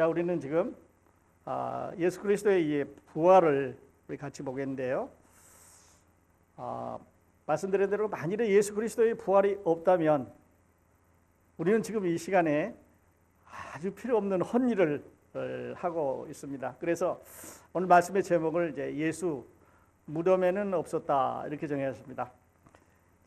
자, 우리는 지금 예수 그리스도의 이 부활을 우리 같이 보겠는데요. 말씀드린 대로 만일에 예수 그리스도의 부활이 없다면 우리는 지금 이 시간에 아주 필요 없는 헛일을 하고 있습니다. 그래서 오늘 말씀의 제목을 이제 예수 무덤에는 없었다 이렇게 정했습니다.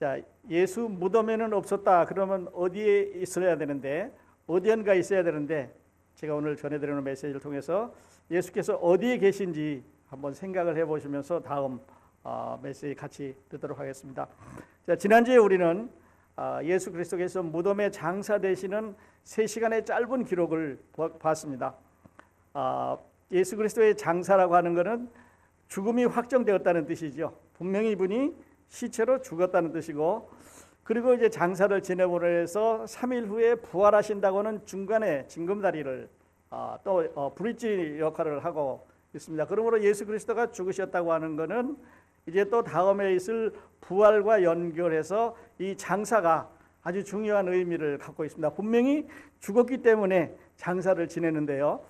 자, 예수 무덤에는 없었다 그러면 어디에 있어야 되는데, 어디엔가 있어야 되는데, 제가 오늘 전해드리는 메시지를 통해서 예수께서 어디에 계신지 한번 생각을 해보시면서 다음 메시지 같이 듣도록 하겠습니다. 자, 지난주에 우리는 예수 그리스도께서 무덤에 장사되시는 3시간의 짧은 기록을 봤습니다. 예수 그리스도의 장사라고 하는 것은 죽음이 확정되었다는 뜻이죠. 분명히 이분이 시체로 죽었다는 뜻이고, 그리고 이제 장사를 지내보내서 3일 후에 부활하신다고는 중간에 징검다리를 또 브릿지 역할을 하고 있습니다. 그러므로 예수 그리스도가 죽으셨다고 하는 것은 이제 또 다음에 있을 부활과 연결해서 이 장사가 아주 중요한 의미를 갖고 있습니다. 분명히 죽었기 때문에 장사를 지내는데요.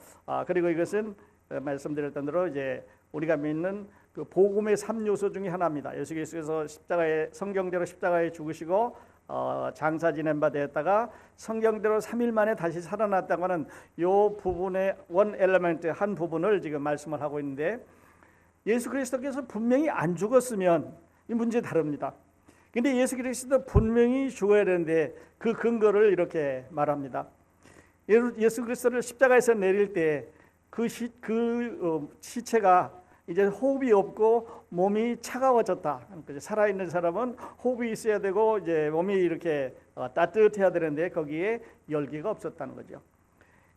그리고 이것은 말씀드렸던 대로 이제 우리가 믿는 그 복음의 3요소 중에 하나입니다. 예수 그리스도께서 성경대로 십자가에 죽으시고 장사 지낸 바 되었다가 성경대로 3일 만에 다시 살아났다고 하는 이 부분의 원 엘리멘트 한 부분을 지금 말씀을 하고 있는데, 예수 그리스도께서 분명히 안 죽었으면 이 문제 다릅니다. 근데 예수 그리스도 분명히 죽어야 되는데 그 근거를 이렇게 말합니다. 예수 그리스도를 십자가에서 내릴 때 그 시체가 이제 호흡이 없고 몸이 차가워졌다. 살아있는 사람은 호흡이 있어야 되고 이제 몸이 이렇게 따뜻해야 되는데 거기에 열기가 없었다는 거죠.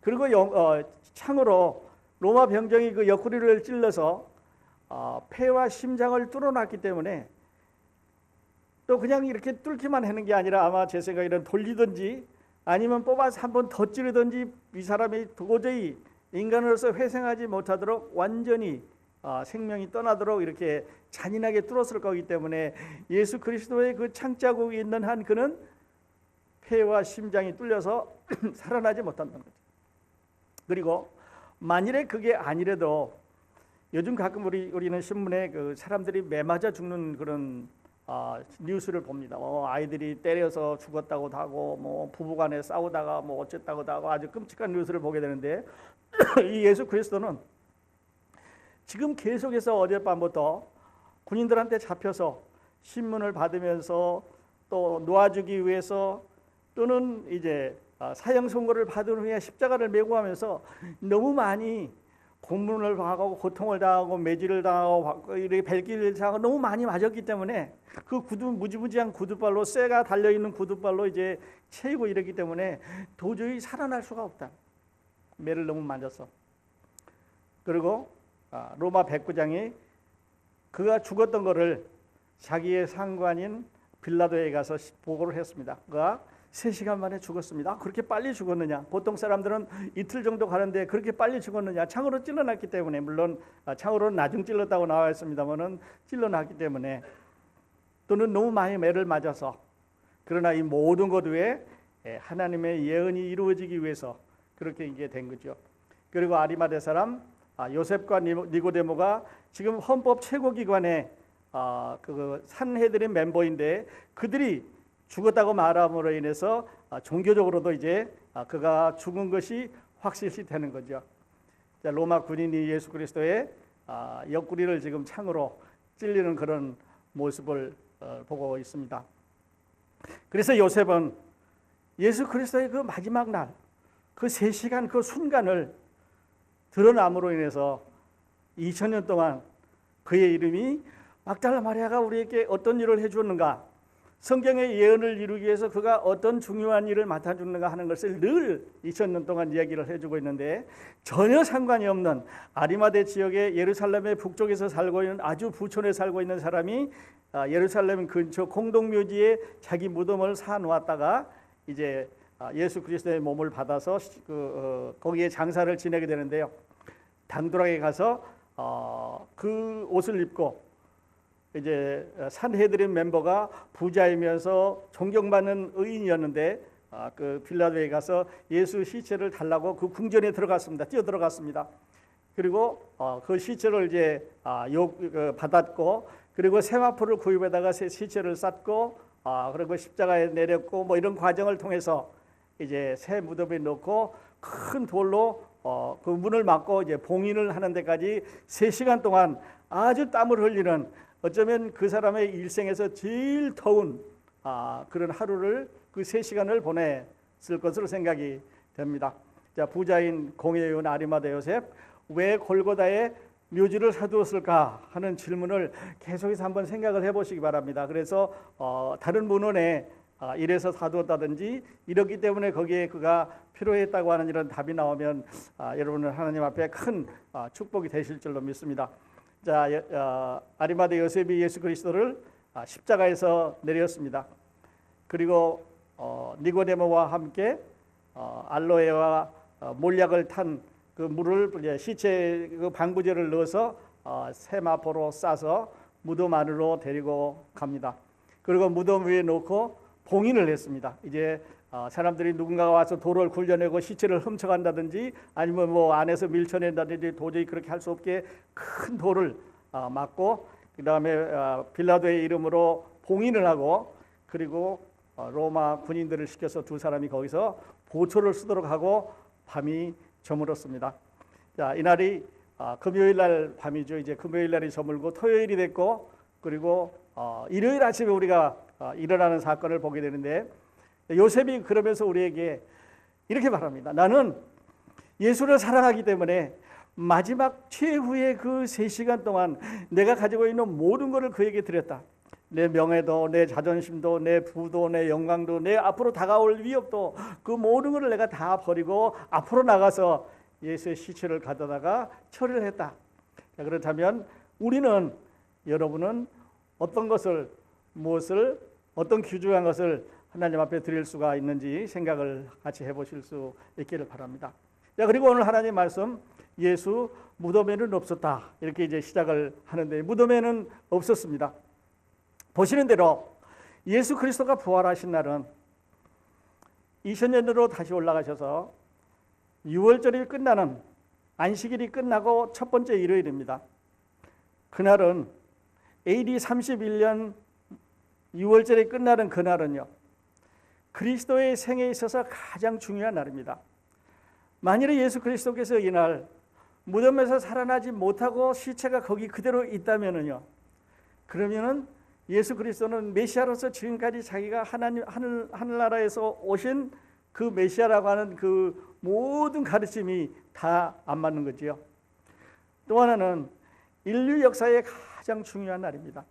그리고 창으로 로마 병정이 그 옆구리를 찔러서 폐와 심장을 뚫어놨기 때문에, 또 그냥 이렇게 뚫기만 하는 게 아니라 아마 제 생각에는 돌리든지 아니면 뽑아서 한 번 더 찌르든지 이 사람이 도저히 인간으로서 회생하지 못하도록 완전히 생명이 떠나도록 이렇게 잔인하게 뚫었을 거기 때문에 예수 그리스도의 그 창자국이 있는 한 그는 폐와 심장이 뚫려서 살아나지 못한다는 거죠. 그리고 만일에 그게 아니래도 요즘 가끔 우리는 신문에 그 사람들이 매 맞아 죽는 그런 뉴스를 봅니다. 아이들이 때려서 죽었다고도 하고, 뭐 부부간에 싸우다가 뭐 어쨌다고도 하고 아주 끔찍한 뉴스를 보게 되는데 이 예수 그리스도는 지금 계속해서 어젯밤부터 군인들한테 잡혀서 신문을 받으면서 또 놓아주기 위해서 또는 이제 사형 선고를 받은 후에 십자가를 메고 하면서 너무 많이 고문을 하고 고통을 당하고 매질을 당하고 이렇게 벨기를 당하고 너무 많이 맞았기 때문에 그 무지무지한 구두발로, 쇠가 달려있는 구두발로 이제 채이고 이랬기 때문에 도저히 살아날 수가 없다. 매를 너무 맞았어. 그리고 로마 백부장이 그가 죽었던 거를 자기의 상관인 빌라도에 가서 보고를 했습니다. 그가 3시간 만에 죽었습니다. 그렇게 빨리 죽었느냐? 보통 사람들은 이틀 정도 가는데 그렇게 빨리 죽었느냐? 창으로 찔러놨기 때문에, 물론 창으로는 나중 찔렀다고 나와 있습니다만은 찔러놨기 때문에, 또는 너무 많이 매를 맞아서. 그러나 이 모든 것 외에 하나님의 예언이 이루어지기 위해서 그렇게 이게 된 거죠. 그리고 아리마대 사람 요셉과 니고데모가 지금 헌법 최고기관의 그 산헤드린 멤버인데 그들이 죽었다고 말함으로 인해서 종교적으로도 이제 그가 죽은 것이 확실시 되는 거죠. 자, 로마 군인이 예수 그리스도의 옆구리를 지금 창으로 찔리는 그런 모습을 보고 있습니다. 그래서 요셉은 예수 그리스도의 그 마지막 날, 그 3시간 그 순간을 드러남으로 인해서 2000년 동안 그의 이름이 막달라 마리아가 우리에게 어떤 일을 해주었는가, 성경의 예언을 이루기 위해서 그가 어떤 중요한 일을 맡아주는가 하는 것을 늘 2000년 동안 이야기를 해주고 있는데, 전혀 상관이 없는 아리마대 지역의 예루살렘의 북쪽에서 살고 있는 아주 부촌에 살고 있는 사람이 예루살렘 근처 공동묘지에 자기 무덤을 사놓았다가 이제 예수 그리스도의 몸을 받아서 거기에 장사를 지내게 되는데요. 당돌하게 가서 그 옷을 입고, 이제 산헤드린 멤버가 부자이면서 존경받는 의인이었는데 그 빌라도에 가서 예수 시체를 달라고 그 궁전에 들어갔습니다. 뛰어 들어갔습니다. 그리고 그 시체를 이제 받았고, 그리고 세마포를 구입에다가 시체를 쌌고, 그리고 십자가에 내렸고, 뭐 이런 과정을 통해서 이제 새 무덤에 넣고 큰 돌로 그 문을 막고 이제 봉인을 하는 데까지 3시간 동안 아주 땀을 흘리는, 어쩌면 그 사람의 일생에서 제일 더운 그런 하루를, 그 3시간을 보냈을 것으로 생각이 됩니다. 자, 부자인 공회원 아리마다 요셉, 왜 골고다에 묘지를 사두었을까 하는 질문을 계속해서 한번 생각을 해보시기 바랍니다. 그래서 다른 문헌에 이래서 사두었다든지 이렇기 때문에 거기에 그가 필요했다고 하는 이런 답이 나오면 여러분은 하나님 앞에 큰 축복이 되실 줄로 믿습니다. 자, 아리마다 요셉이 예수 그리스도를 십자가에서 내렸습니다. 그리고 니고데모와 함께 알로에와 몰약을 탄 그 물을 시체 그 방부제를 넣어서 세마포로 싸서 무덤 안으로 데리고 갑니다. 그리고 무덤 위에 놓고 봉인을 했습니다. 이제 사람들이 누군가가 와서 돌을 굴려내고 시체를 훔쳐간다든지 아니면 뭐 안에서 밀쳐낸다든지 도저히 그렇게 할 수 없게 큰 돌을 막고, 그 다음에 빌라도의 이름으로 봉인을 하고, 그리고 로마 군인들을 시켜서 2사람이 거기서 보초를 쓰도록 하고 밤이 저물었습니다. 자, 이날이 금요일 날 밤이죠. 이제 금요일 날이 저물고 토요일이 됐고, 그리고 일요일 아침에 우리가 일어나는 사건을 보게 되는데, 요셉이 그러면서 우리에게 이렇게 말합니다. 나는 예수를 사랑하기 때문에 마지막 최후의 그 3시간 동안 내가 가지고 있는 모든 것을 그에게 드렸다. 내 명예도, 내 자존심도, 내 부도, 내 영광도, 내 앞으로 다가올 위협도, 그 모든 것을 내가 다 버리고 앞으로 나가서 예수의 시체를 가져다가 처리를 했다. 자, 그렇다면 우리는, 여러분은 어떤 것을, 무엇을, 어떤 귀중한 것을 하나님 앞에 드릴 수가 있는지 생각을 같이 해보실 수 있기를 바랍니다. 자, 그리고 오늘 하나님 말씀, 예수 무덤에는 없었다, 이렇게 이제 시작을 하는데, 무덤에는 없었습니다. 보시는 대로 예수 그리스도가 부활하신 날은 2000년으로 다시 올라가셔서 6월절이 끝나는, 안식일이 끝나고 첫 번째 일요일입니다. 그날은 AD 31년 6월절이 끝나는 그날은요, 그리스도의 생에 있어서 가장 중요한 날입니다. 만일에 예수 그리스도께서 이날 무덤에서 살아나지 못하고 시체가 거기 그대로 있다면은요, 그러면은 예수 그리스도는 메시아로서 지금까지 자기가 하나님 하늘나라에서 오신 그 메시아라고 하는 그 모든 가르침이 다 안 맞는 거지요. 또 하나는 인류 역사의 가장 중요한 날입니다.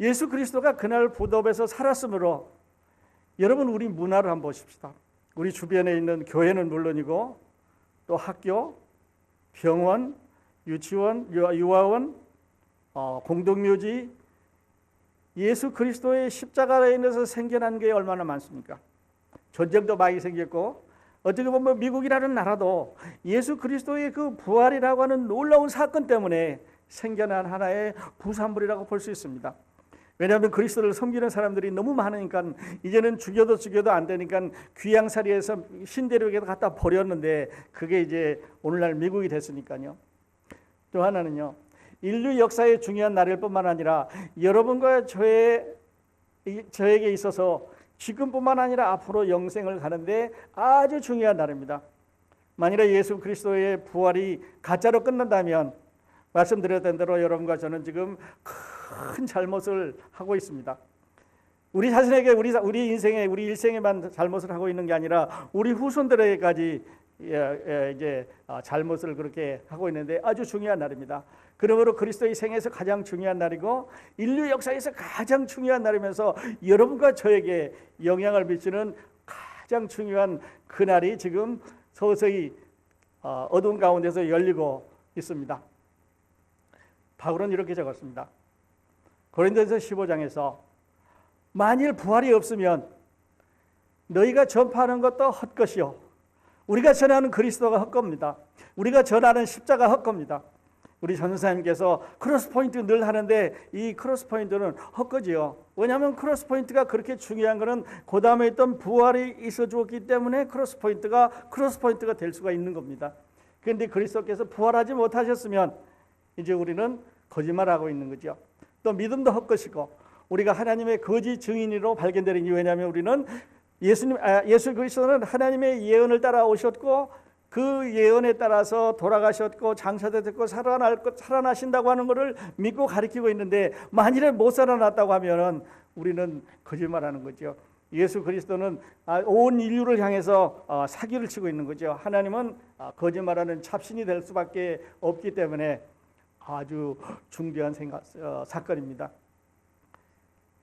예수 그리스도가 그날 무덤에서 살았으므로, 여러분 우리 문화를 한번 보십시다. 우리 주변에 있는 교회는 물론이고 또 학교, 병원, 유치원, 유아원, 공동묘지, 예수 그리스도의 십자가에 인해서 생겨난 게 얼마나 많습니까? 전쟁도 많이 생겼고, 어떻게 보면 미국이라는 나라도 예수 그리스도의 그 부활이라고 하는 놀라운 사건 때문에 생겨난 하나의 부산물이라고 볼 수 있습니다. 왜냐하면 그리스도를 섬기는 사람들이 너무 많으니까 이제는 죽여도 안 되니까 귀양살이에서 신대륙에 갖다 버렸는데, 그게 이제 오늘날 미국이 됐으니까요. 또 하나는요, 인류 역사의 중요한 날일 뿐만 아니라 여러분과 저에게 있어서 지금뿐만 아니라 앞으로 영생을 가는데 아주 중요한 날입니다. 만일에 예수 그리스도의 부활이 가짜로 끝난다면, 말씀드렸던 대로 여러분과 저는 지금 큰 잘못을 하고 있습니다. 우리 자신에게, 우리 인생에, 우리 일생에만 잘못을 하고 있는 게 아니라 우리 후손들에게까지 이제 잘못을 그렇게 하고 있는데, 아주 중요한 날입니다. 그러므로 그리스도의 생에서 가장 중요한 날이고 인류 역사에서 가장 중요한 날이면서 여러분과 저에게 영향을 미치는 가장 중요한 그날이 지금 서서히 어두운 가운데서 열리고 있습니다. 바울은 이렇게 적었습니다. 고린도전서 15장에서 만일 부활이 없으면 너희가 전파하는 것도 헛것이요, 우리가 전하는 그리스도가 헛겁니다. 우리가 전하는 십자가 헛겁니다. 우리 전사님께서 크로스 포인트 늘 하는데 이 크로스 포인트는 헛거지요. 왜냐하면 크로스 포인트가 그렇게 중요한 것은 그 다음에 있던 부활이 있어 주었기 때문에 크로스 포인트가 될 수가 있는 겁니다. 그런데 그리스도께서 부활하지 못하셨으면 이제 우리는 거짓말하고 있는 거죠. 또 믿음도 헛것이고 우리가 하나님의 거짓 증인으로 발견되는 게 왜냐하면 우리는 예수 그리스도는 하나님의 예언을 따라 오셨고 그 예언에 따라서 돌아가셨고 장사되셨고 살아나신다고 하는 것을 믿고 가르치고 있는데 만일에 못 살아났다고 하면은 우리는 거짓말하는 거죠. 예수 그리스도는 온 인류를 향해서 사기를 치고 있는 거죠. 하나님은 거짓말하는 잡신이 될 수밖에 없기 때문에 아주 중대한 사건입니다.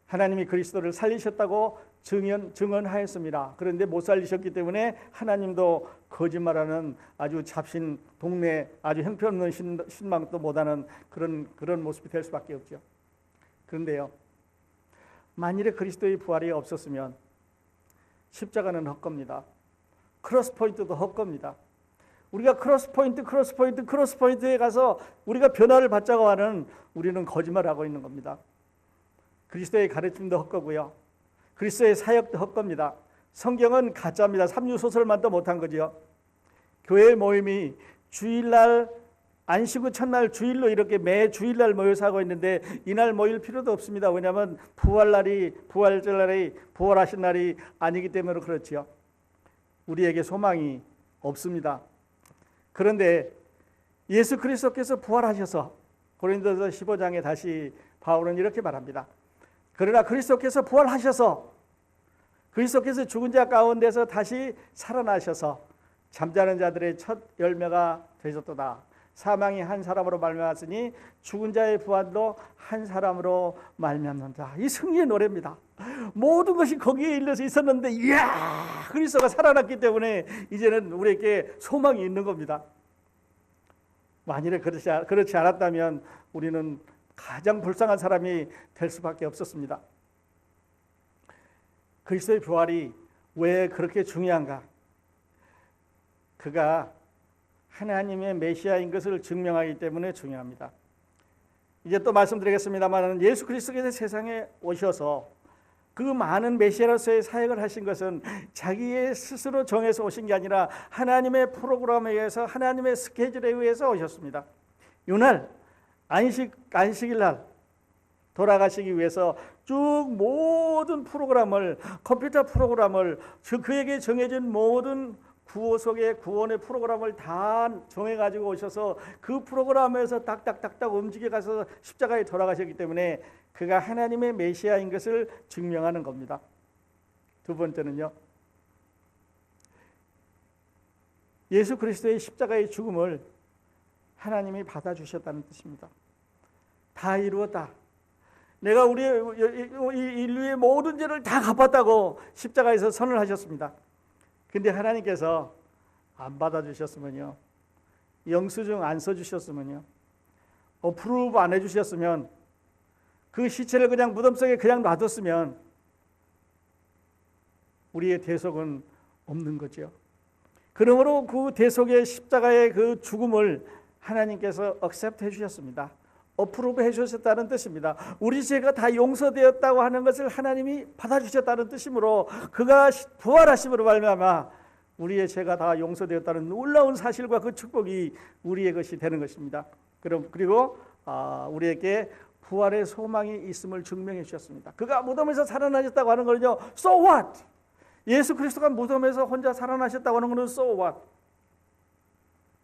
하나님이 그리스도를 살리셨다고 증언하였습니다. 그런데 못 살리셨기 때문에 하나님도 거짓말하는 아주 잡신 동네 아주 형편없는 신망도 못하는 그런 모습이 될 수밖에 없죠. 그런데요, 만일에 그리스도의 부활이 없었으면 십자가는 헛겁니다. 크로스 포인트도 헛겁니다. 우리가 크로스 포인트에 가서 우리가 변화를 받자고 하는 우리는 거짓말하고 있는 겁니다. 그리스도의 가르침도 헛거고요. 그리스도의 사역도 헛겁니다. 성경은 가짜입니다. 삼류소설만도 못한 거죠. 교회 모임이 주일날 안식 후 첫날 주일로 이렇게 매 주일날 모여서 하고 있는데 이날 모일 필요도 없습니다. 왜냐하면 부활절날이 부활하신 날이 아니기 때문에 그렇지요. 우리에게 소망이 없습니다. 그런데 예수 그리스도께서 부활하셔서 고린도서 15장에 다시 바울은 이렇게 말합니다. 그러나 그리스도께서 부활하셔서 그리스도께서 죽은 자 가운데서 다시 살아나셔서 잠자는 자들의 첫 열매가 되셨도다. 사망이 한 사람으로 말미암았으니 죽은 자의 부활도 한 사람으로 말미암는다. 이 승리의 노래입니다. 모든 것이 거기에 일려서 있었는데 이야 그리스도가 살아났기 때문에 이제는 우리에게 소망이 있는 겁니다. 만일에 그렇지 않았다면 우리는 가장 불쌍한 사람이 될 수밖에 없었습니다. 그리스도의 부활이 왜 그렇게 중요한가? 그가 하나님의 메시아인 것을 증명하기 때문에 중요합니다. 이제 또 말씀드리겠습니다만 예수 그리스도께서 세상에 오셔서 그 많은 메시아로서의 사역을 하신 것은 자기의 스스로 정해서 오신 게 아니라 하나님의 프로그램에 의해서 하나님의 스케줄에 의해서 오셨습니다. 이날 안식일 날 돌아가시기 위해서 쭉 모든 프로그램을 컴퓨터 프로그램을 그에게 정해진 모든 구호 속에 구원의 프로그램을 다 정해가지고 오셔서 그 프로그램에서 딱딱딱딱 움직여가서 십자가에 돌아가셨기 때문에 그가 하나님의 메시아인 것을 증명하는 겁니다. 두 번째는요, 예수 그리스도의 십자가의 죽음을 하나님이 받아주셨다는 뜻입니다. 다 이루었다. 내가 우리 인류의 모든 죄를 다 갚았다고 십자가에서 선을 하셨습니다. 근데 하나님께서 안 받아주셨으면요, 영수증 안 써주셨으면요, 어프로브 안 해주셨으면, 그 시체를 그냥 무덤 속에 그냥 놔뒀으면 우리의 대속은 없는 거죠. 그러므로 그 대속의 십자가의 그 죽음을 하나님께서 액셉트 해주셨습니다. 어프로브 해주셨다는 뜻입니다. 우리 죄가 다 용서되었다고 하는 것을 하나님이 받아주셨다는 뜻이므로 그가 부활하심으로 말미암아 우리의 죄가 다 용서되었다는 놀라운 사실과 그 축복이 우리의 것이 되는 것입니다. 그리고 우리에게 부활의 소망이 있음을 증명해 주셨습니다. 그가 무덤에서 살아나셨다고 하는 거는요, so what? 예수 그리스도가 무덤에서 혼자 살아나셨다고 하는 것은 so what?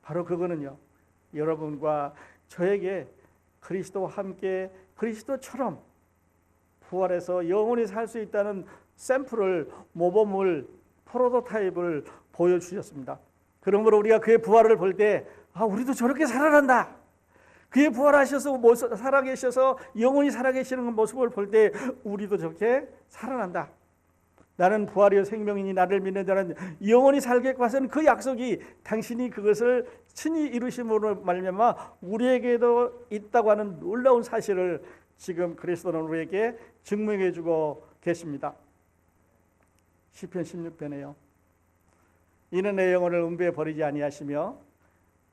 바로 그거는요, 여러분과 저에게 그리스도와 함께 그리스도처럼 부활해서 영원히 살 수 있다는 샘플을, 모범을, 프로토타입을 보여주셨습니다. 그러므로 우리가 그의 부활을 볼 때 우리도 저렇게 살아난다. 그의 부활하셔서 살아계셔서 영원히 살아계시는 모습을 볼 때 우리도 저렇게 살아난다. 나는 부활이요 생명이니 나를 믿는 자는 영원히 살겠고 하신 그 약속이 당신이 그것을 친히 이루심으로 말미암아 우리에게도 있다고 하는 놀라운 사실을 지금 그리스도는 우리에게 증명해 주고 계십니다. 시편 16편에요. 이는 내 영혼을 음부에 버리지 아니하시며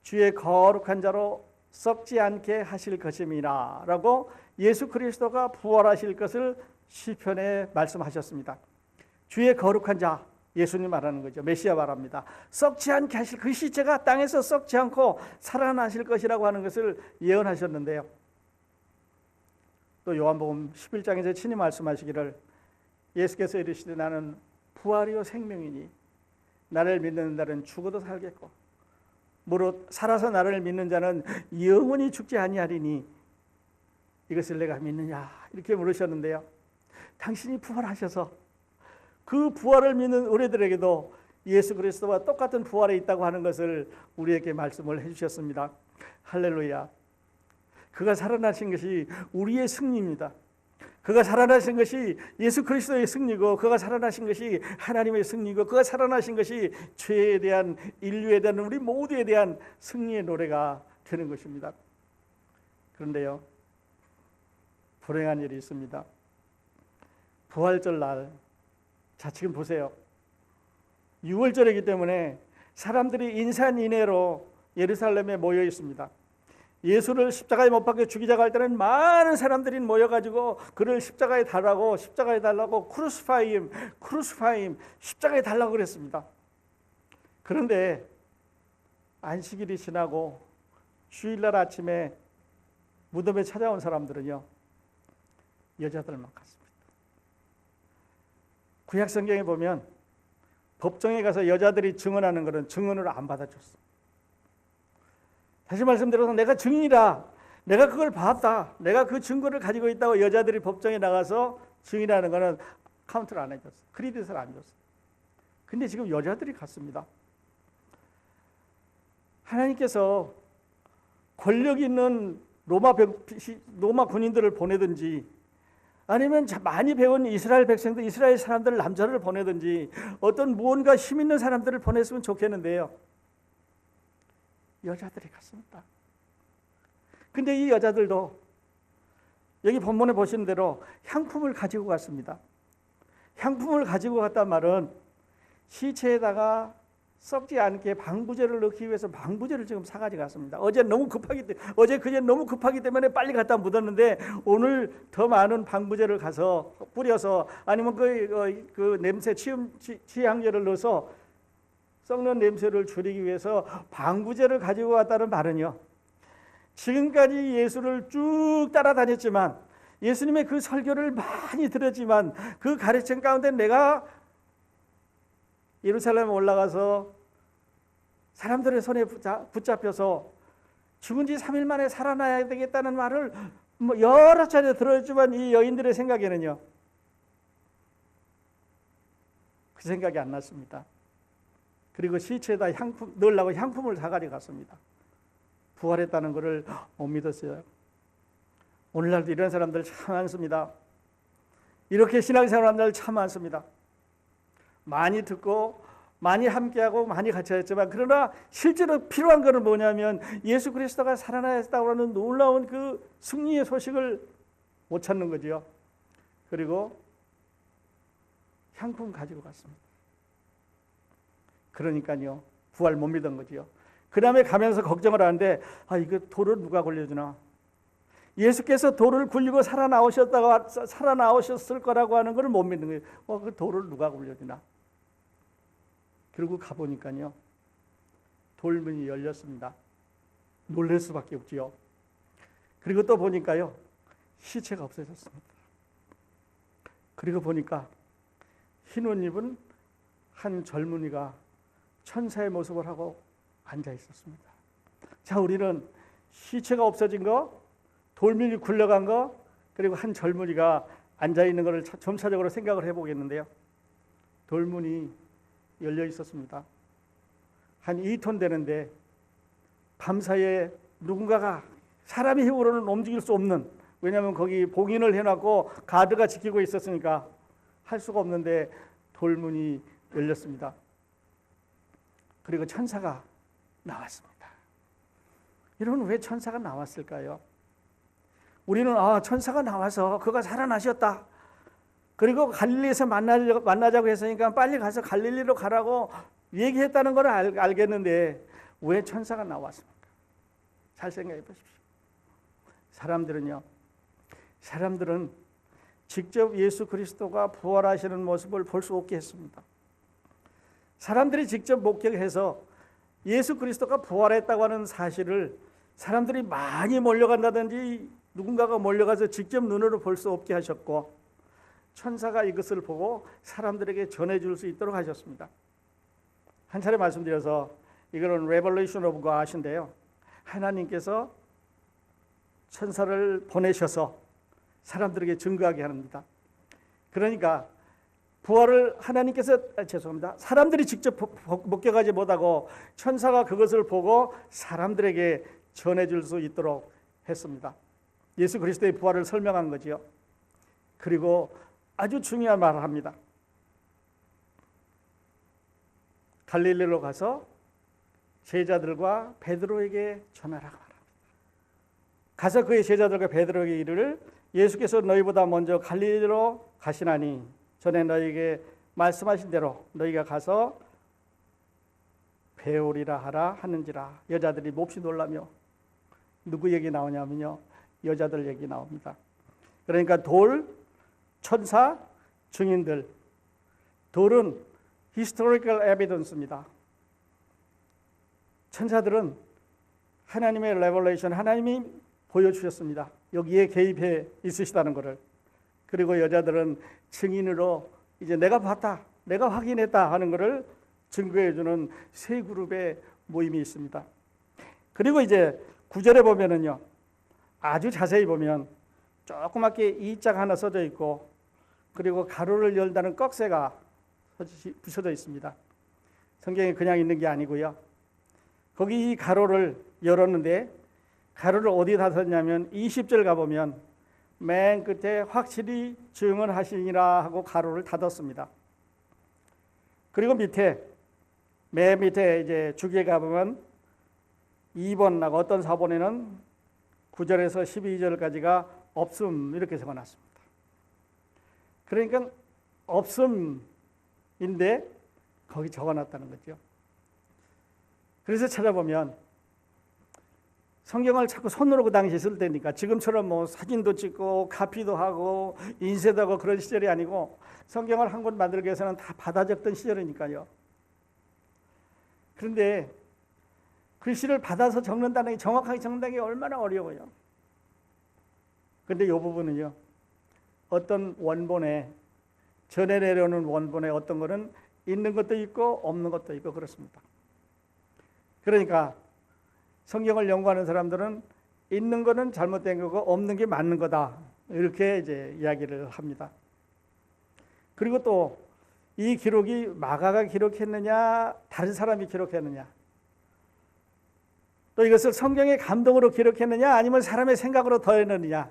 주의 거룩한 자로 썩지 않게 하실 것임이라 라고 예수 그리스도가 부활하실 것을 시편에 말씀하셨습니다. 주의 거룩한 자, 예수님 말하는 거죠. 메시아 말합니다. 썩지 않게 하실 그 시체가 땅에서 썩지 않고 살아나실 것이라고 하는 것을 예언하셨는데요. 또 요한복음 11장에서 친히 말씀하시기를 예수께서 이르시되 나는 부활이요 생명이니 나를 믿는 자는 죽어도 살겠고 무릇 살아서 나를 믿는 자는 영원히 죽지 아니하리니 이것을 내가 믿느냐 이렇게 물으셨는데요. 당신이 부활하셔서 그 부활을 믿는 우리들에게도 예수 그리스도와 똑같은 부활에 있다고 하는 것을 우리에게 말씀을 해주셨습니다. 할렐루야. 그가 살아나신 것이 우리의 승리입니다. 그가 살아나신 것이 예수 그리스도의 승리고 그가 살아나신 것이 하나님의 승리고 그가 살아나신 것이 죄에 대한 인류에 대한 우리 모두에 대한 승리의 노래가 되는 것입니다. 그런데요, 불행한 일이 있습니다. 부활절 날, 자 지금 보세요. 6월절이기 때문에 사람들이 인산인해로 예루살렘에 모여 있습니다. 예수를 십자가에 못 박혀 죽이자고 할 때는 많은 사람들이 모여가지고 그를 십자가에 달라고 크루스파임 십자가에 달라고 그랬습니다. 그런데 안식일이 지나고 주일날 아침에 무덤에 찾아온 사람들은요, 여자들만 갔습니다. 구약 성경에 보면 법정에 가서 여자들이 증언하는 것은 증언을 안 받아줬어. 다시 말씀드려서 내가 증인이라, 내가 그걸 봤다, 내가 그 증거를 가지고 있다고 여자들이 법정에 나가서 증인하는 것은 카운트를 안 해줬어. 크레딧을 안 줬어. 근데 지금 여자들이 갔습니다. 하나님께서 권력 있는 로마 군인들을 보내든지 아니면 많이 배운 이스라엘 백성들, 이스라엘 사람들 남자를 보내든지 어떤 무언가 힘 있는 사람들을 보냈으면 좋겠는데요. 여자들이 갔습니다. 근데 이 여자들도 여기 본문에 보시는 대로 향품을 가지고 갔습니다. 향품을 가지고 갔단 말은 시체에다가 썩지 않게 방부제를 넣기 위해서 방부제를 지금 사가지고 갔습니다. 어제 그제 너무 급하기 때문에 빨리 갖다 묻었는데 오늘 더 많은 방부제를 가서 뿌려서 아니면 그 냄새 취향제를 넣어서 썩는 냄새를 줄이기 위해서 방부제를 가지고 왔다는 말은요, 지금까지 예수를 쭉 따라다녔지만 예수님의 그 설교를 많이 들었지만 그 가르침 가운데 내가 예루살렘에 올라가서 사람들의 손에 붙잡혀서 죽은 지 3일 만에 살아나야 되겠다는 말을 여러 차례 들었지만 이 여인들의 생각에는요, 그 생각이 안 났습니다. 그리고 시체에다 넣으려고 향품을 사가지고 갔습니다. 부활했다는 것을 못 믿었어요. 오늘날도 이런 사람들 참 많습니다. 이렇게 신앙생활하는 사람들 참 많습니다. 많이 듣고 많이 함께하고 많이 같이 했지만 그러나 실제로 필요한 것은 뭐냐면 예수 그리스도가 살아나셨다고 하는 놀라운 그 승리의 소식을 못 찾는 거죠. 그리고 향품 가지고 갔습니다. 그러니까요, 부활 못 믿은 거지요. 그 다음에 가면서 걱정을 하는데 이거 돌을 누가 굴려주나? 예수께서 돌을 굴리고 살아나오셨을 거라고 하는 걸 못 믿는 거예요. 그 돌을 누가 굴려주나? 그리고 가보니까요, 돌문이 열렸습니다. 놀랄 수밖에 없지요. 그리고 또 보니까요, 시체가 없어졌습니다. 그리고 보니까 흰 옷 입은 한 젊은이가 천사의 모습을 하고 앉아 있었습니다. 자, 우리는 시체가 없어진 거, 돌멩이 굴러간 거, 그리고 한 젊은이가 앉아 있는 것을 점차적으로 생각을 해보겠는데요. 돌문이 열려 있었습니다. 한 2톤 되는데 밤사이에 누군가가 사람의 힘으로는 움직일 수 없는, 왜냐하면 거기 봉인을 해놨고 가드가 지키고 있었으니까 할 수가 없는데 돌문이 열렸습니다. 그리고 천사가 나왔습니다. 여러분, 왜 천사가 나왔을까요? 우리는 천사가 나와서 그가 살아나셨다, 그리고 갈릴리에서 만나자고 했으니까 빨리 가서 갈릴리로 가라고 얘기했다는 걸 알겠는데 왜 천사가 나왔습니까? 잘 생각해 보십시오. 사람들은 직접 예수 그리스도가 부활하시는 모습을 볼 수 없게 했습니다. 사람들이 직접 목격해서 예수 그리스도가 부활했다고 하는 사실을 사람들이 많이 몰려간다든지 누군가가 몰려가서 직접 눈으로 볼 수 없게 하셨고, 천사가 이것을 보고 사람들에게 전해줄 수 있도록 하셨습니다. 한 차례 말씀드려서 이거는 레벨레이션 오브 갓인데요, 하나님께서 천사를 보내셔서 사람들에게 증거하게 합니다. 그러니까 부활을 사람들이 직접 목격하지 못하고 천사가 그것을 보고 사람들에게 전해줄 수 있도록 했습니다. 예수 그리스도의 부활을 설명한 거지요. 그리고 아주 중요한 말을 합니다. 갈릴리로 가서 제자들과 베드로에게 전하라고 말합니다. 가서 그의 제자들과 베드로에게 이르를 예수께서 너희보다 먼저 갈릴리로 가시나니 전에 너희에게 말씀하신 대로 너희가 가서 배우리라 하라 하는지라. 여자들이 몹시 놀라며, 누구 얘기 나오냐면요, 여자들 얘기 나옵니다. 그러니까 돌, 천사, 증인들. 돌은 historical evidence입니다. 천사들은 하나님의 레벨레이션, 하나님이 보여주셨습니다. 여기에 개입해 있으시다는 것을. 그리고 여자들은 증인으로 이제 내가 봤다, 내가 확인했다 하는 것을 증거해주는 세 그룹의 모임이 있습니다. 그리고 이제 9절에 보면은요, 아주 자세히 보면 조그맣게 이자 하나 써져 있고, 그리고 가로를 열다는 꺽쇠가 붙여져 있습니다. 성경에 그냥 있는 게 아니고요, 거기 이 가로를 열었는데 가로를 어디다 뒀냐면 20절 가보면 맨 끝에 확실히 증언하시니라 하고 가로를 닫았습니다. 그리고 맨 밑에 이제 주기에 가보면 2번하고 어떤 사본에는 9절에서 12절까지가 없음 이렇게 적어놨습니다. 그러니까 없음인데 거기 적어놨다는 거죠. 그래서 찾아보면 성경을 자꾸 손으로 그 당시에 쓸 때니까 지금처럼 뭐 사진도 찍고 카피도 하고 인쇄도 하고 그런 시절이 아니고 성경을 한 권 만들기 위해서는 다 받아 적던 시절이니까요. 그런데 글씨를 받아서 적는다는 게, 정확하게 적는다는 게 얼마나 어려워요. 그런데 이 부분은요, 어떤 원본에, 전해 내려오는 원본에 어떤 거는 있는 것도 있고 없는 것도 있고 그렇습니다. 그러니까 성경을 연구하는 사람들은 있는 거는 잘못된 거고 없는 게 맞는 거다, 이렇게 이제 이야기를 합니다. 그리고 또 이 기록이 마가가 기록했느냐 다른 사람이 기록했느냐, 또 이것을 성경의 감동으로 기록했느냐 아니면 사람의 생각으로 더해느냐,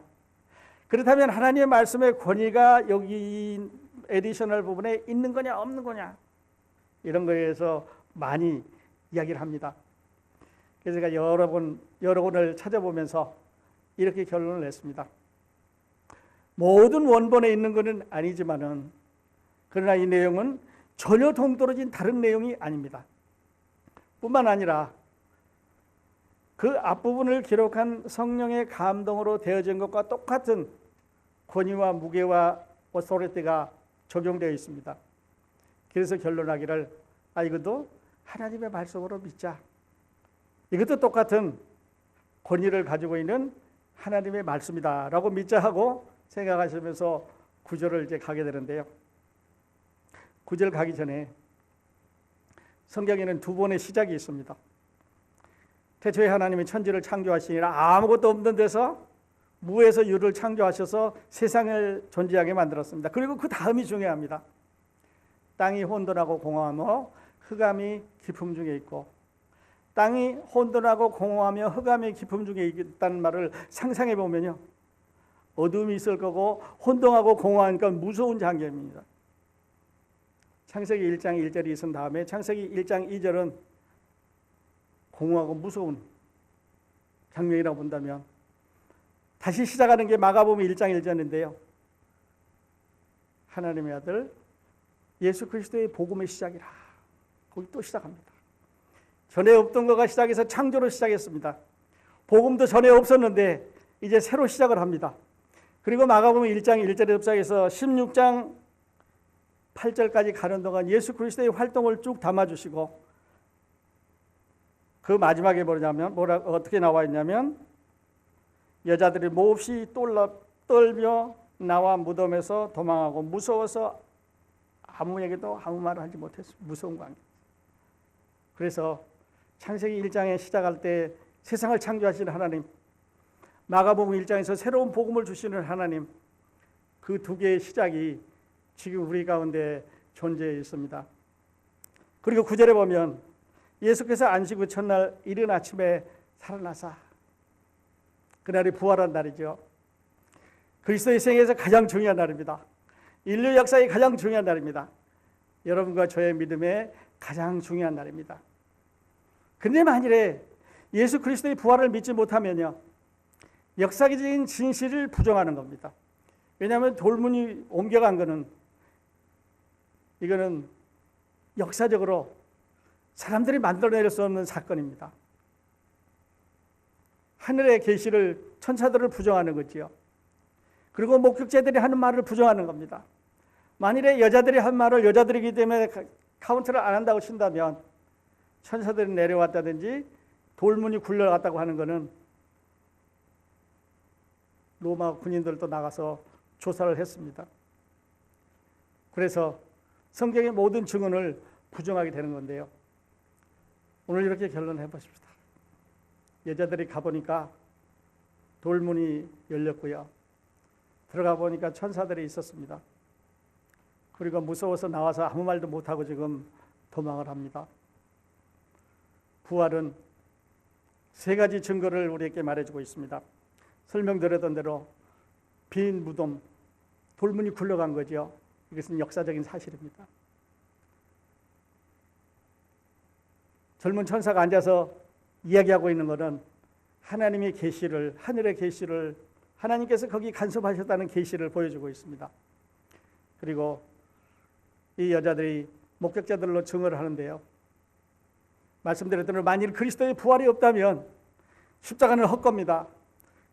그렇다면 하나님의 말씀의 권위가 여기 에디셔널 부분에 있는 거냐 없는 거냐, 이런 거에서 많이 이야기를 합니다. 그래서 제가 여러 권을 찾아보면서 이렇게 결론을 냈습니다. 모든 원본에 있는 것은 아니지만은, 그러나 이 내용은 전혀 동떨어진 다른 내용이 아닙니다. 뿐만 아니라 그 앞부분을 기록한 성령의 감동으로 되어진 것과 똑같은 권위와 무게와 오토리티가 적용되어 있습니다. 그래서 결론하기를, 이것도 하나님의 말씀으로 믿자. 이것도 똑같은 권위를 가지고 있는 하나님의 말씀이다 라고 믿자 하고 생각하시면서 9절을 이제 가게 되는데요. 9절 가기 전에 성경에는 두 번의 시작이 있습니다. 태초에 하나님이 천지를 창조하시니라, 아무것도 없는 데서 무에서 유를 창조하셔서 세상을 존재하게 만들었습니다. 그리고 그 다음이 중요합니다. 땅이 혼돈하고 공허하며 흑암이 깊음 중에 있고, 땅이 혼돈하고 공허하며 흑암이 깊음 중에 있다는 말을 상상해 보면요, 어둠이 있을 거고 혼돈하고 공허하니까 무서운 장면입니다. 창세기 1장 1절이 있은 다음에 창세기 1장 2절은 공허하고 무서운 장면이라고 본다면, 다시 시작하는 게 마가복음 1장 1절인데요. 하나님의 아들 예수 그리스도의 복음의 시작이라. 거기 또 시작합니다. 전에 없던 거가 시작해서 창조로 시작했습니다. 복음도 전에 없었는데 이제 새로 시작을 합니다. 그리고 마가복음 1장 1절에 시작해서 16장 8절까지 가는 동안 예수 그리스도의 활동을 쭉 담아주시고, 그 마지막에 어떻게 나와 있냐면, 여자들이 몹시 떨며 나와 무덤에서 도망하고 무서워서 아무에게도 아무 말을 하지 못했어요. 무서운 관계. 그래서 창세기 1장에 시작할 때 세상을 창조하시는 하나님, 마가복음 1장에서 새로운 복음을 주시는 하나님, 그 두 개의 시작이 지금 우리 가운데 존재해 있습니다. 그리고 9절에 보면 예수께서 안식 후 첫날 이른 아침에 살아나사, 그날이 부활한 날이죠. 그리스도의 생애에서 가장 중요한 날입니다. 인류 역사의 가장 중요한 날입니다. 여러분과 저의 믿음의 가장 중요한 날입니다. 그런데 만일에 예수 그리스도의 부활을 믿지 못하면요, 역사적인 진실을 부정하는 겁니다. 왜냐하면 돌문이 옮겨간 거는, 이거는 역사적으로 사람들이 만들어낼 수 없는 사건입니다. 하늘의 계시를, 천사들을 부정하는 거지요. 그리고 목격자들이 하는 말을 부정하는 겁니다. 만일에 여자들이 한 말을 여자들이기 때문에 카운트를 안 한다고 친다면, 천사들이 내려왔다든지 돌문이 굴러갔다고 하는 것은 로마 군인들도 나가서 조사를 했습니다. 그래서 성경의 모든 증언을 부정하게 되는 건데요. 오늘 이렇게 결론해 보십시다. 여자들이 가보니까 돌문이 열렸고요. 들어가 보니까 천사들이 있었습니다. 그리고 무서워서 나와서 아무 말도 못하고 지금 도망을 합니다. 부활은 세 가지 증거를 우리에게 말해주고 있습니다. 설명드렸던 대로 빈 무덤, 돌문이 굴러간 거죠. 이것은 역사적인 사실입니다. 젊은 천사가 앉아서 이야기하고 있는 것은 하나님의 계시를, 하늘의 계시를, 하나님께서 거기 간섭하셨다는 계시를 보여주고 있습니다. 그리고 이 여자들이 목격자들로 증언을 하는데요. 말씀드렸던 대로 만일 그리스도의 부활이 없다면 십자가는 헛겁니다.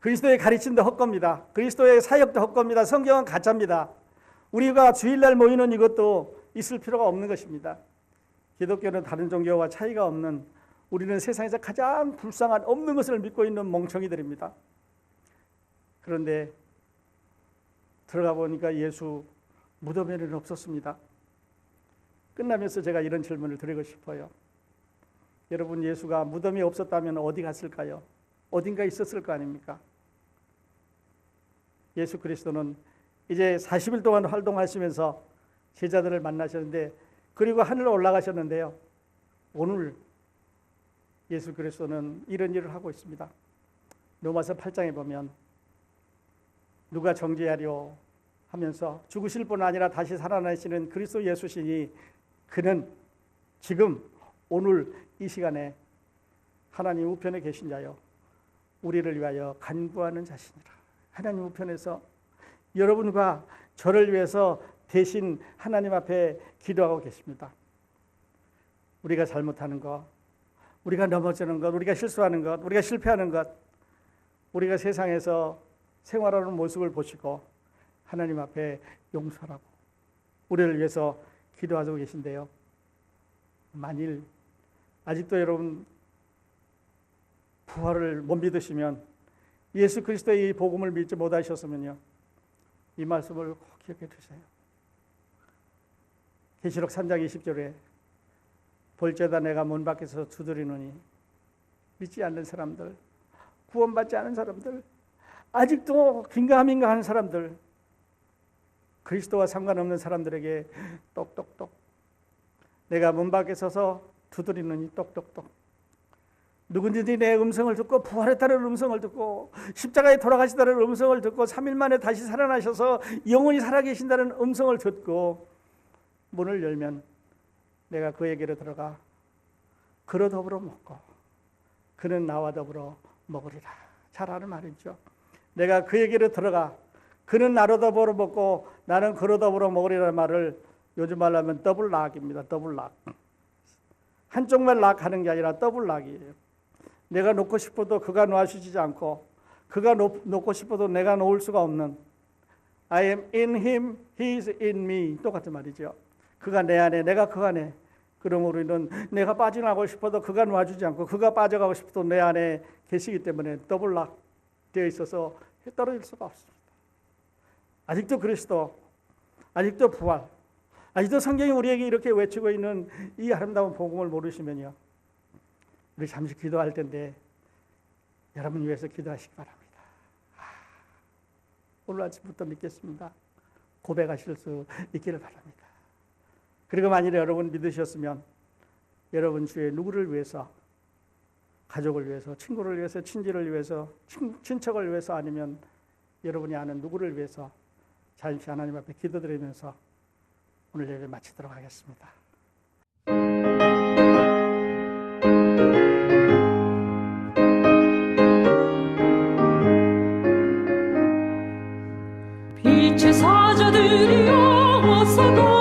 그리스도의 가르침도 헛겁니다. 그리스도의 사역도 헛겁니다. 성경은 가짜입니다. 우리가 주일날 모이는 이것도 있을 필요가 없는 것입니다. 기독교는 다른 종교와 차이가 없는, 우리는 세상에서 가장 불쌍한 없는 것을 믿고 있는 멍청이들입니다. 그런데 들어가 보니까 예수 무덤에는 없었습니다. 끝나면서 제가 이런 질문을 드리고 싶어요. 여러분, 예수가 무덤이 없었다면 어디 갔을까요? 어딘가 있었을 거 아닙니까? 예수 그리스도는 이제 40일 동안 활동하시면서 제자들을 만나셨는데, 그리고 하늘로 올라가셨는데요. 오늘 예수 그리스도는 이런 일을 하고 있습니다. 로마서 8장에 보면 누가 정죄하려 하면서 죽으실 뿐 아니라 다시 살아나시는 그리스도 예수시니 그는 지금 오늘 이 시간에 하나님 우편에 계신 자요 우리를 위하여 간구하는 자시니라. 하나님 우편에서 여러분과 저를 위해서 대신 하나님 앞에 기도하고 계십니다. 우리가 잘못하는 것, 우리가 넘어지는 것, 우리가 실수하는 것, 우리가 실패하는 것, 우리가 세상에서 생활하는 모습을 보시고 하나님 앞에 용서하라고 우리를 위해서 기도하고 계신데요. 만일 아직도 여러분 부활을 못 믿으시면, 예수 그리스도의 이 복음을 믿지 못하셨으면요, 이 말씀을 꼭 기억해 두세요. 계시록 3장 20절에 볼지어다 내가 문 밖에서 두드리노니, 믿지 않는 사람들, 구원받지 않은 사람들, 아직도 긴가민가 하는 사람들, 그리스도와 상관없는 사람들에게 똑똑똑, 내가 문 밖에 서서 두드리노니 똑똑똑. 누구든지 내 음성을 듣고 부활했다는 음성을 듣고 십자가에 돌아가시다는 음성을 듣고 3일 만에 다시 살아나셔서 영원히 살아계신다는 음성을 듣고 문을 열면 내가 그에게로 들어가 그로 더불어 먹고 그는 나와 더불어 먹으리라. 잘 아는 말이죠. 내가 그에게로 들어가 그는 나로 더불어 먹고 나는 그로 더불어 먹으리라는 말을 요즘 말로 하면 더블 락입니다. 더블 락. 한쪽만 락 하는 게 아니라 더블 락이에요. 내가 놓고 싶어도 그가 놔주지 않고 그가 놓고 싶어도 내가 놓을 수가 없는 I am in him, he is in me. 똑같은 말이죠. 그가 내 안에, 내가 그 안에. 그러므로 우리는 내가 빠져나가고 싶어도 그가 놔주지 않고 그가 빠져가고 싶어도 내 안에 계시기 때문에 더블락 되어 있어서 떨어질 수가 없습니다. 아직도 그리스도, 아직도 부활, 아직도 성경이 우리에게 이렇게 외치고 있는 이 아름다운 복음을 모르시면요, 우리 잠시 기도할 텐데 여러분 위해서 기도하시기 바랍니다. 오늘 아침부터 믿겠습니다. 고백하실 수 있기를 바랍니다. 그리고 만일에 여러분 믿으셨으면 여러분 주위에 누구를 위해서, 가족을 위해서, 친구를 위해서, 친지를 위해서, 친척을 위해서, 아니면 여러분이 아는 누구를 위해서 잠시 하나님 앞에 기도드리면서 오늘 예배 마치도록 하겠습니다. 빛의 사자들이여 어서